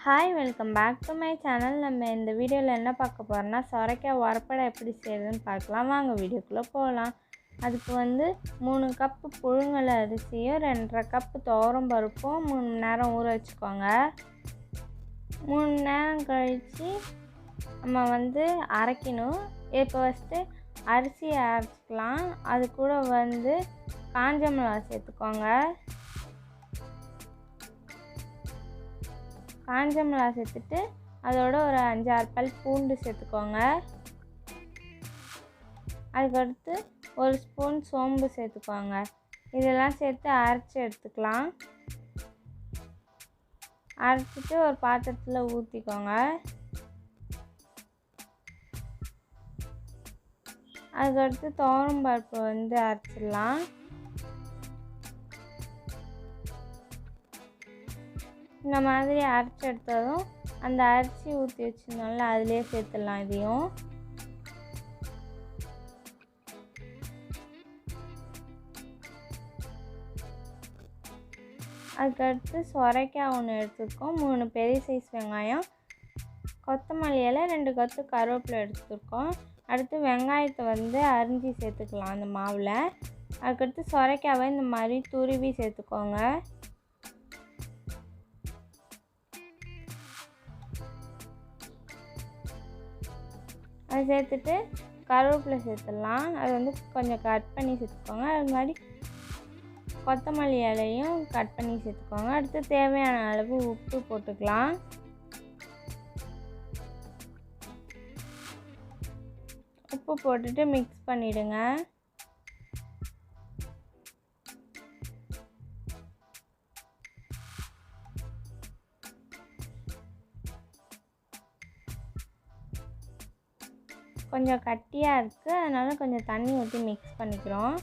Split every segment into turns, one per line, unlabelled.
Hi welcome back to my channel. நம்ம இந்த வீடியோவில் என்ன பார்க்க போகிறோம்னா சொரைக்காய் உரப்படை எப்படி செய்கிறதுன்னு பார்க்கலாம். வாங்க வீடியோக்குள்ளே போகலாம். அதுக்கு 3 கப்பு புழுங்கல் அரிசியும் 2.5 கப்பு துவரம் பருப்பும் 3 மணி நேரம் ஊற வச்சுக்கோங்க. 3 மணி நேரம் கழித்து நம்ம அரைக்கணும். இப்போ ஃபஸ்ட்டு அரிசியை அரைச்சிக்கலாம். அது கூட காஞ்ச மிளகாய் சேர்த்துக்கோங்க. காஞ்ச மிளகாய் சேர்த்துட்டு அதோட ஒரு 5-6 பல் பூண்டு சேர்த்துக்கோங்க. அதுக்கடுத்து 1 ஸ்பூன் சோம்பு சேர்த்துக்கோங்க. இதெல்லாம் சேர்த்து அரைச்சி எடுத்துக்கலாம். அரைச்சிட்டு ஒரு பாத்திரத்தில் ஊற்றிக்கோங்க. அதுக்கடுத்து துவரம் பருப்பு அரைச்சிடலாம். இந்த மாதிரி அரைச்சி எடுத்ததும் அந்த அரிசி ஊற்றி வச்சுருந்தோம்ல அதிலே சேர்த்துடலாம். இதையும் அதுக்கடுத்து சொரைக்காய் ஒன்று எடுத்துருக்கோம். 3 பெரிய சைஸ் வெங்காயம், கொத்தமல்லி இலை, 2 கொத்து கருவேப்பிலை எடுத்துருக்கோம். அடுத்து வெங்காயத்தை அரிஞ்சு சேர்த்துக்கலாம் அந்த மாவில். அதுக்கடுத்து சொரைக்காவை இந்த மாதிரி துருவி சேர்த்துக்கோங்க. அதை சேர்த்துட்டு கருவேப்பிலை சேர்த்துடலாம். அது கொஞ்சம் கட் பண்ணி சேர்த்துக்கோங்க. அது மாதிரி கொத்தமல்லி இலையும் கட் பண்ணி சேர்த்துக்கோங்க. அடுத்து தேவையான அளவு உப்பு போட்டுக்கலாம். உப்பு போட்டுட்டு மிக்ஸ் பண்ணிவிடுங்க. கொஞ்சம் கட்டியாக இருக்குது, அதனால் கொஞ்சம் தண்ணி ஊற்றி மிக்ஸ் பண்ணிக்கிறோம்.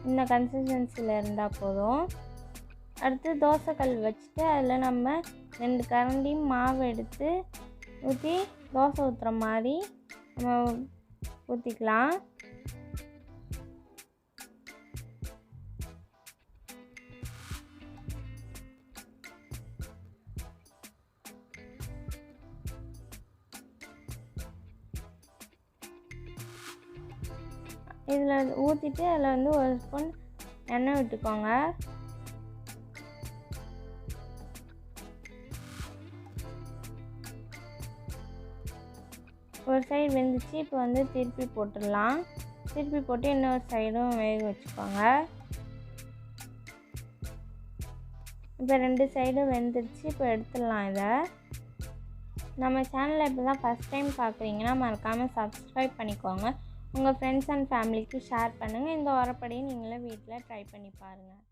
இந்த கன்சிஸ்டன்சியில் இருந்தால் போதும். அடுத்து தோசைக்கல் வச்சுட்டு அதில் நம்ம 2 கரண்டி மாவு எடுத்து ஊற்றி தோசை ஊற்றுற மாதிரி நம்ம ஊற்றிக்கலாம். இதில் ஊற்றிட்டு அதில் 1 ஸ்பூன் எண்ணெய் விட்டுக்கோங்க. ஒரு சைடு வெந்துச்சு. இப்போ திருப்பி போட்டுடலாம். திருப்பி போட்டு இன்னொரு சைடும் வேக வச்சுக்கோங்க. இப்போ 2 சைடும் வெந்துருச்சு. இப்போ எடுத்துடலாம். இதை நம்ம சேனலை இப்போ தான் ஃபஸ்ட் டைம் பார்க்குறீங்கன்னா மறக்காமல் சப்ஸ்கிரைப் பண்ணிக்கோங்க. உங்கள் ஃப்ரெண்ட்ஸ் அண்ட் ஃபேமிலிக்கு ஷேர் பண்ணுங்கள். இந்த உரப்படியை நீங்களே வீட்டில் ட்ரை பண்ணி பாருங்கள்.